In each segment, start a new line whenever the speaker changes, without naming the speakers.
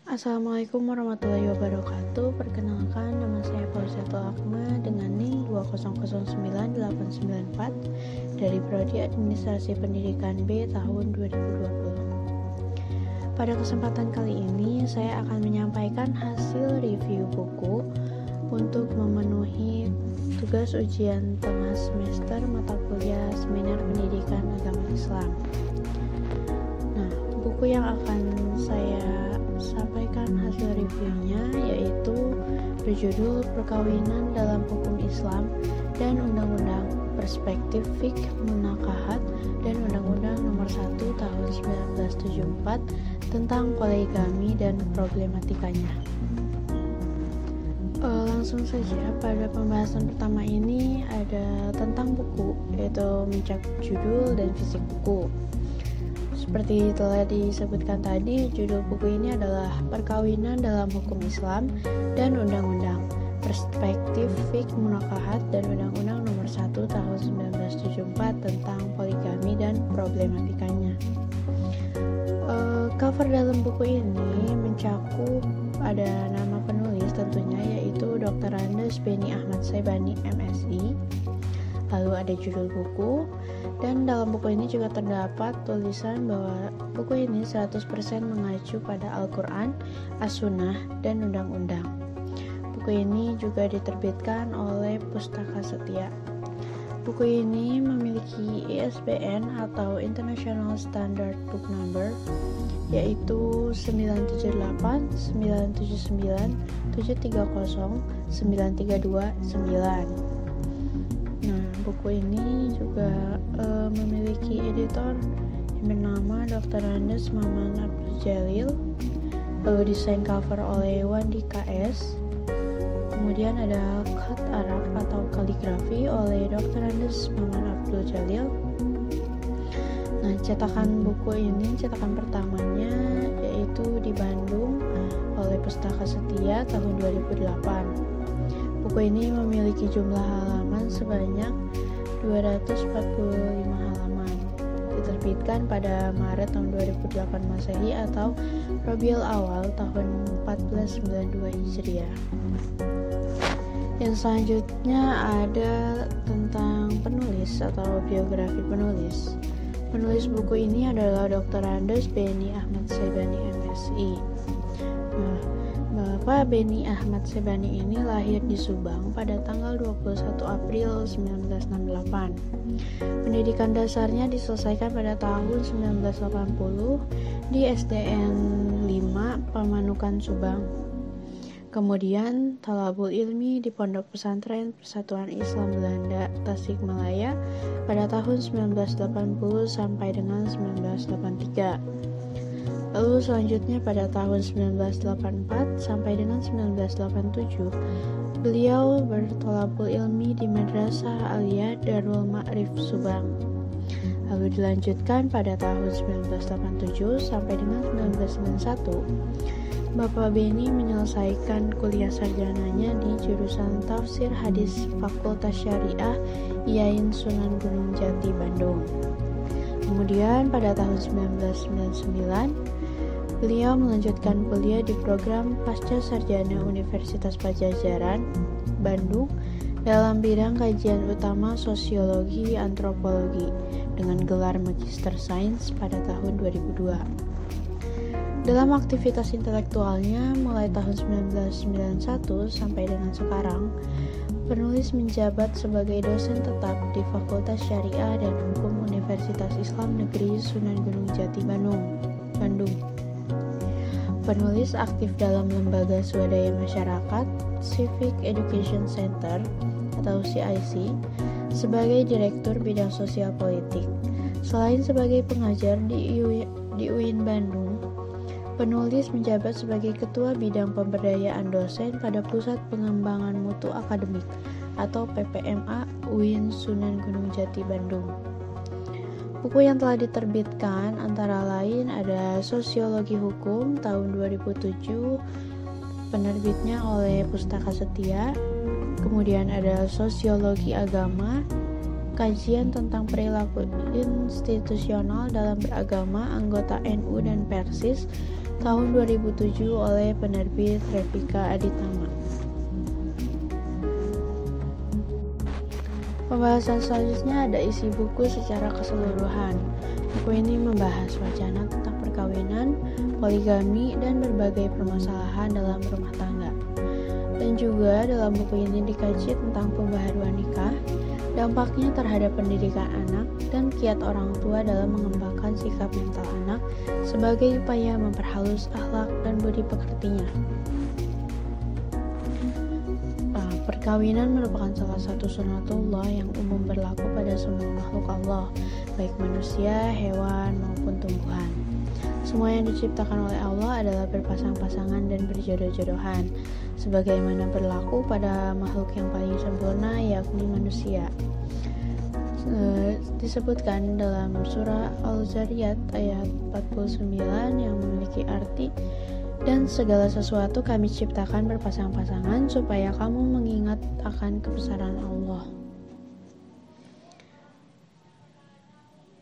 Assalamualaikum warahmatullahi wabarakatuh. Perkenalkan, nama saya Fauziatul Akma dengan NIM 2009894 dari Prodi Administrasi Pendidikan B tahun 2020. Pada kesempatan kali ini, saya akan menyampaikan hasil review buku untuk memenuhi tugas ujian tengah semester mata kuliah Seminar Pendidikan Agama Islam. Nah, buku yang akan saya sampaikan hasil reviewnya yaitu berjudul Perkawinan dalam Hukum Islam dan Undang-Undang Perspektif Fiqh Munakahat dan Undang-Undang Nomor 1 Tahun 1974 tentang poligami dan problematikanya. Langsung saja, pada pembahasan pertama ini ada tentang buku, yaitu mencakup judul dan fisik buku. Seperti telah disebutkan tadi, judul buku ini adalah Perkawinan dalam Hukum Islam dan Undang-Undang Perspektif Fiqh Munakahat dan Undang-Undang Nomor 1 Tahun 1974 tentang poligami dan problematikanya. Cover dalam buku ini mencakup ada nama penulis tentunya, yaitu Dr. Andes Beni Ahmad Saibani MSI. Lalu ada judul buku, dan dalam buku ini juga terdapat tulisan bahwa buku ini 100% mengacu pada Al-Quran, As-Sunnah, dan Undang-Undang. Buku ini juga diterbitkan oleh Pustaka Setia. Buku ini memiliki ISBN atau International Standard Book Number, yaitu 978 979 730 9329. Nah, buku ini juga memiliki editor yang bernama Dr. Andes Maman Abdul Jalil. Lalu desain cover oleh Wandi KS. Kemudian ada khat Arab atau kaligrafi oleh Dr. Andes Maman Abdul Jalil. Nah, cetakan buku ini, cetakan pertamanya yaitu di Bandung oleh Pustaka Setia tahun 2008. Buku ini memiliki jumlah halaman sebanyak 245 halaman. Diterbitkan pada Maret tahun 2008 Masehi atau Rabiul Awal tahun 1492 Hijriah. Yang selanjutnya ada tentang penulis atau biografi penulis. Penulis buku ini adalah Dr. Andes Beni Ahmad Saibani MSI. Nah, Bapak Beni Ahmad Saibani ini lahir di Subang pada tanggal 21 April 1968. Pendidikan dasarnya diselesaikan pada tahun 1980 di SDN 5 Pamanukan Subang. Kemudian talabul ilmi di Pondok Pesantren Persatuan Islam Belanda Tasikmalaya pada tahun 1980 sampai dengan 1983. Lalu selanjutnya pada tahun 1984 sampai dengan 1987, beliau bertolabul ilmi di Madrasah Aliyah Darul Ma'rif Subang. Lalu dilanjutkan pada tahun 1987 sampai dengan 1991, Bapak Beni menyelesaikan kuliah sarjananya di jurusan Tafsir Hadis Fakultas Syariah IAIN Sunan Gunung Jati, Bandung. Kemudian pada tahun 1999, beliau melanjutkan kuliah di program Pasca Sarjana Universitas Pajajaran, Bandung dalam bidang kajian utama Sosiologi Antropologi dengan gelar Magister Sains pada tahun 2002. Dalam aktivitas intelektualnya mulai tahun 1991 sampai dengan sekarang, penulis menjabat sebagai dosen tetap di Fakultas Syariah dan Hukum Universitas Islam Negeri Sunan Gunung Jati, Bandung. Penulis aktif dalam lembaga swadaya masyarakat Civic Education Center atau CIC sebagai Direktur Bidang Sosial Politik. Selain sebagai pengajar di UIN Bandung, penulis menjabat sebagai Ketua Bidang Pemberdayaan Dosen pada Pusat Pengembangan Mutu Akademik atau PPMA UIN Sunan Gunung Jati, Bandung. Buku yang telah diterbitkan antara lain ada Sosiologi Hukum tahun 2007, penerbitnya oleh Pustaka Setia. Kemudian ada Sosiologi Agama, kajian tentang perilaku institusional dalam beragama anggota NU dan Persis tahun 2007 oleh penerbit Revika Aditama. Pembahasan selanjutnya ada isi buku secara keseluruhan. Buku ini membahas wacana tentang perkawinan, poligami, dan berbagai permasalahan dalam rumah tangga. Dan juga dalam buku ini dikaji tentang pembaharuan nikah, dampaknya terhadap pendidikan anak, dan kiat orang tua dalam mengembangkan sikap mental anak sebagai upaya memperhalus akhlak dan budi pekertinya. Perkawinan merupakan salah satu sunatullah yang umum berlaku pada semua makhluk Allah, baik manusia, hewan, maupun tumbuhan. Semua yang diciptakan oleh Allah adalah berpasang-pasangan dan berjodoh-jodohan, sebagaimana berlaku pada makhluk yang paling sempurna, yakni manusia. Disebutkan dalam surah Al-Zariyat ayat 49 yang memiliki arti, dan segala sesuatu kami ciptakan berpasang-pasangan supaya kamu mengingat akan kebesaran Allah.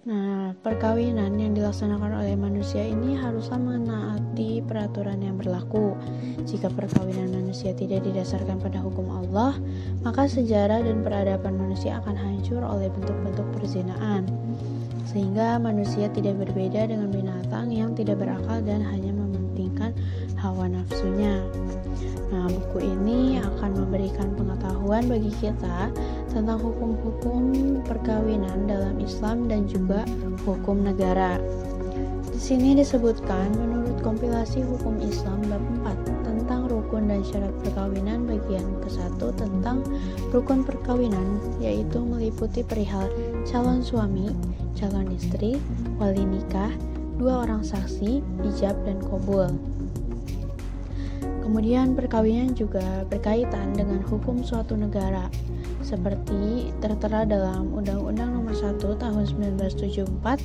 Nah, perkawinan yang dilaksanakan oleh manusia ini haruslah menaati peraturan yang berlaku. Jika perkawinan manusia tidak didasarkan pada hukum Allah, maka sejarah dan peradaban manusia akan hancur oleh bentuk-bentuk perzinaan. Sehingga manusia tidak berbeda dengan binatang yang tidak berakal dan hanya mementingkan hawa nafsunya. Nah, buku ini akan memberikan pengetahuan bagi kita tentang hukum-hukum perkawinan dalam Islam dan juga hukum negara. Di sini disebutkan menurut kompilasi hukum Islam bab 4 tentang rukun dan syarat perkawinan bagian ke-1 tentang rukun perkawinan, yaitu meliputi perihal calon suami, calon istri, wali nikah, 2 orang saksi, ijab dan qabul. Kemudian perkawinan juga berkaitan dengan hukum suatu negara, seperti tertera dalam Undang-Undang Nomor 1 Tahun 1974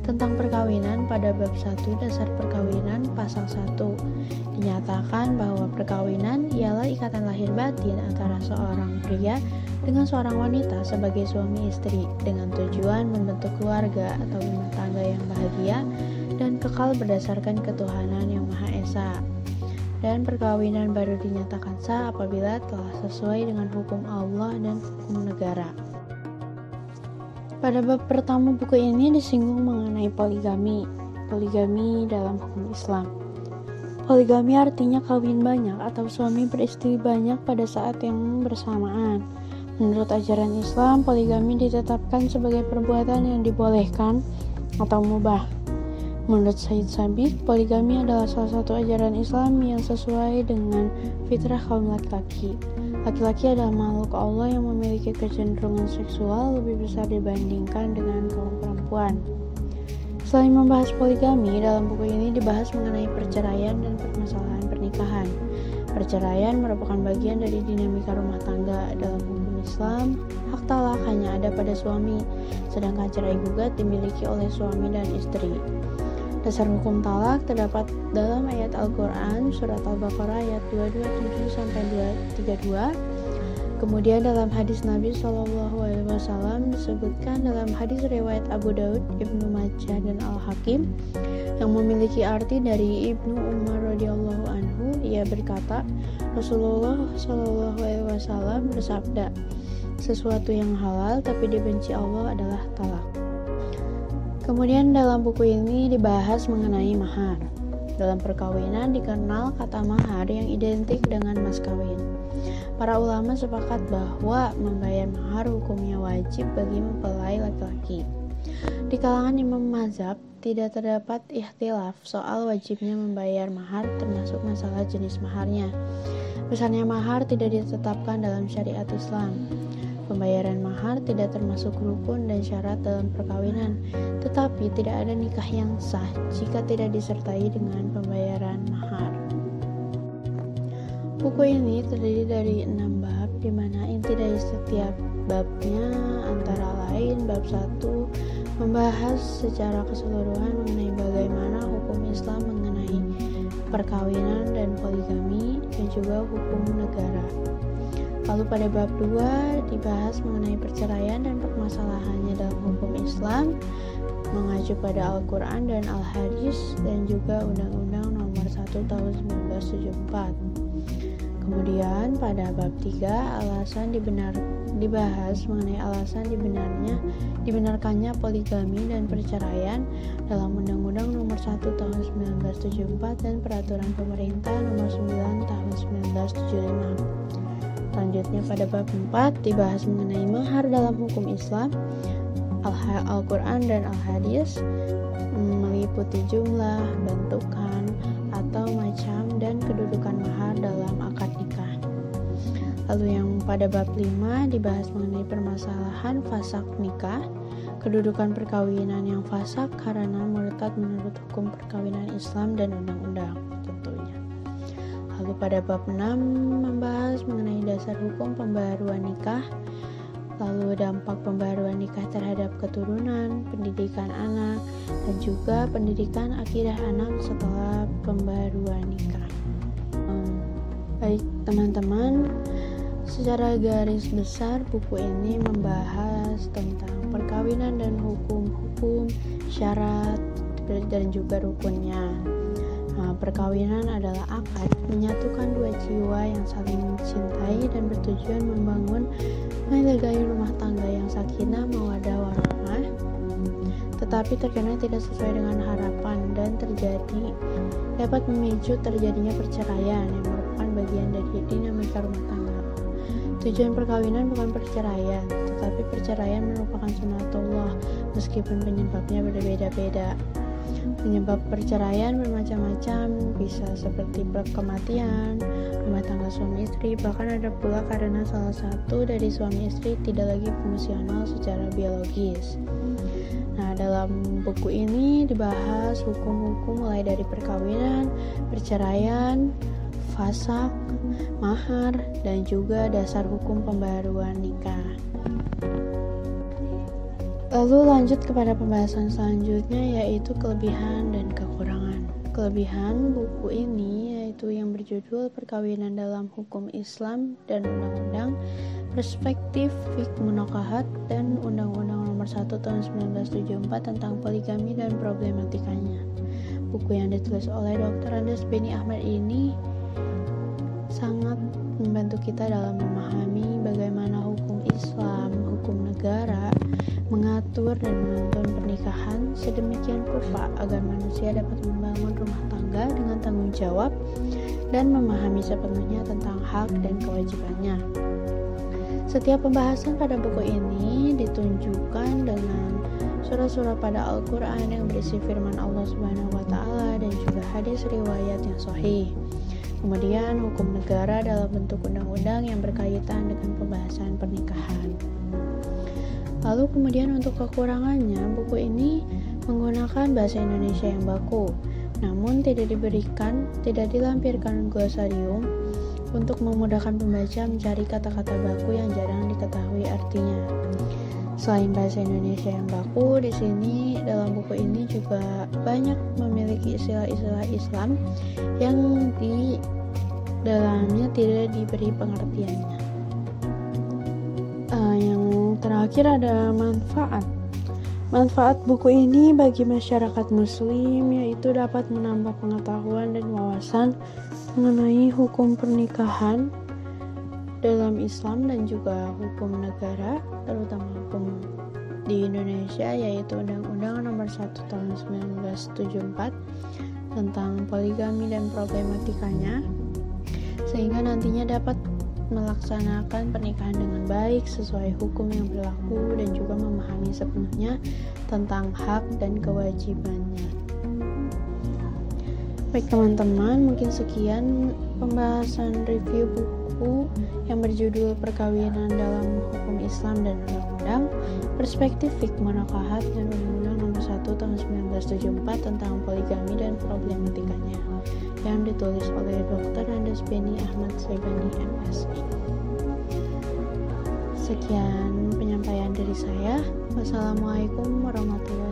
tentang perkawinan pada bab 1 dasar perkawinan pasal 1. Dinyatakan bahwa perkawinan ialah ikatan lahir batin antara seorang pria dengan seorang wanita sebagai suami istri dengan tujuan membentuk keluarga atau rumah tangga yang bahagia dan kekal berdasarkan ketuhanan yang Maha Esa. Dan perkawinan baru dinyatakan sah apabila telah sesuai dengan hukum Allah dan hukum negara. Pada bab pertama buku ini disinggung mengenai poligami. Poligami dalam hukum Islam. Poligami artinya kawin banyak atau suami beristri banyak pada saat yang bersamaan. Menurut ajaran Islam, poligami ditetapkan sebagai perbuatan yang dibolehkan atau mubah. Menurut Said Sabiq, poligami adalah salah satu ajaran Islam yang sesuai dengan fitrah kaum laki-laki. Laki-laki adalah makhluk Allah yang memiliki kecenderungan seksual lebih besar dibandingkan dengan kaum perempuan. Selain membahas poligami, dalam buku ini dibahas mengenai perceraian dan permasalahan pernikahan. Perceraian merupakan bagian dari dinamika rumah tangga. Dalam hukum Islam, hak talak hanya ada pada suami, sedangkan cerai gugat dimiliki oleh suami dan istri. Dasar hukum talak terdapat dalam ayat Al-Quran surat Al-Baqarah ayat 227-232. Kemudian dalam hadis Nabi SAW disebutkan dalam hadis riwayat Abu Daud, Ibnu Majah dan Al-Hakim yang memiliki arti dari Ibnu Umar radhiyallahu anhu. Ia berkata, Rasulullah SAW bersabda, sesuatu yang halal tapi dibenci Allah adalah talak. Kemudian dalam buku ini dibahas mengenai mahar. Dalam perkawinan dikenal kata mahar yang identik dengan mas kawin. Para ulama sepakat bahwa membayar mahar hukumnya wajib bagi mempelai laki-laki. Di kalangan imam mazhab tidak terdapat ikhtilaf soal wajibnya membayar mahar termasuk masalah jenis maharnya. Besarnya mahar tidak ditetapkan dalam syariat Islam. Pembayaran mahar tidak termasuk rukun dan syarat dalam perkawinan, tetapi tidak ada nikah yang sah jika tidak disertai dengan pembayaran mahar. Buku ini terdiri dari 6 bab, di mana inti dari setiap babnya antara lain bab 1 membahas secara keseluruhan mengenai bagaimana hukum Islam mengenai perkawinan dan poligami dan juga hukum negara. Lalu pada bab 2 dibahas mengenai perceraian dan permasalahannya dalam hukum Islam mengacu pada Al-Quran dan Al-Hadis dan juga Undang-Undang 1 tahun 1974. Kemudian pada bab 3 dibahas mengenai alasan dibenarkannya poligami dan perceraian dalam Undang-Undang Nomor 1 Tahun 1974 dan Peraturan Pemerintah Nomor 9 Tahun 1975. Selanjutnya pada bab 4 dibahas mengenai mahar dalam hukum Islam, Al-Quran dan Al-Hadis, meliputi jumlah, bentukan, atau macam dan kedudukan mahar dalam akad nikah. Lalu yang pada bab 5 dibahas mengenai permasalahan fasakh nikah, kedudukan perkawinan yang fasakh karena murtad menurut hukum perkawinan Islam dan undang-undang tentunya. Lalu pada bab 6 membahas mengenai dasar hukum pembaharuan nikah, lalu dampak pembaharuan nikah terhadap keturunan, pendidikan anak, dan juga pendidikan akidah anak setelah pembaharuan nikah. Baik teman-teman, secara garis besar buku ini membahas tentang perkawinan dan hukum-hukum, syarat, dan juga rukunnya. Perkawinan adalah akad menyatukan dua jiwa yang saling mencintai dan bertujuan membangun menjaga rumah tangga yang sakinah, mawaddah, warahmah, tetapi terkadang tidak sesuai dengan harapan dan dapat memicu terjadinya perceraian yang merupakan bagian dari dinamika rumah tangga. Tujuan perkawinan bukan perceraian, tetapi perceraian merupakan sunatullah meskipun penyebabnya berbeda-beda. Penyebab perceraian bermacam-macam, bisa seperti kematian, rumah tangga suami istri, bahkan ada pula karena salah satu dari suami istri tidak lagi fungsional secara biologis. Nah, dalam buku ini dibahas hukum-hukum mulai dari perkawinan, perceraian, fasakh, mahar, dan juga dasar hukum pembaharuan nikah. Lalu lanjut kepada pembahasan selanjutnya, yaitu kelebihan dan kekurangan. Kelebihan buku ini yaitu yang berjudul Perkawinan dalam Hukum Islam dan Undang-Undang, Perspektif Fiqh Munokahat, dan Undang-Undang Nomor 1 Tahun 1974 tentang poligami dan problematikanya. Buku yang ditulis oleh Dr. Andes Beni Ahmad ini sangat membantu kita dalam memahami bagaimana hukum Islam, hukum negara mengatur dan menuntun pernikahan sedemikian rupa agar manusia dapat membangun rumah tangga dengan tanggung jawab dan memahami sepenuhnya tentang hak dan kewajibannya. Setiap pembahasan pada buku ini ditunjukkan dengan surah-surah pada Al-Quran yang berisi firman Allah Subhanahu wa Ta'ala dan juga hadis riwayat yang sahih. Kemudian hukum negara dalam bentuk undang-undang yang berkaitan dengan pembahasan pernikahan. Lalu kemudian untuk kekurangannya, buku ini menggunakan bahasa Indonesia yang baku, namun tidak dilampirkan glosarium untuk memudahkan pembaca mencari kata-kata baku yang jarang diketahui artinya. Selain bahasa Indonesia yang baku, di sini dalam buku ini juga banyak memiliki istilah-istilah Islam yang di dalamnya tidak diberi pengertiannya. Yang terakhir ada manfaat. Manfaat buku ini bagi masyarakat muslim yaitu dapat menambah pengetahuan dan wawasan mengenai hukum pernikahan dalam Islam dan juga hukum negara, terutama hukum di Indonesia yaitu Undang-Undang Nomor 1 Tahun 1974 tentang poligami dan problematikanya, sehingga nantinya dapat melaksanakan pernikahan dengan baik sesuai hukum yang berlaku dan juga memahami sepenuhnya tentang hak dan kewajibannya. Baik teman-teman, mungkin sekian pembahasan review buku yang berjudul Perkawinan dalam Hukum Islam dan Undang-Undang, Perspektif Fiqh Munokahat, dan Undang-Undang Nomor 1 Tahun 1974 tentang poligami dan problematikanya, yang ditulis oleh Dr. Andes Beni Ahmad Saibani, MSI. Sekian penyampaian dari saya. Wassalamualaikum warahmatullahi wabarakatuh.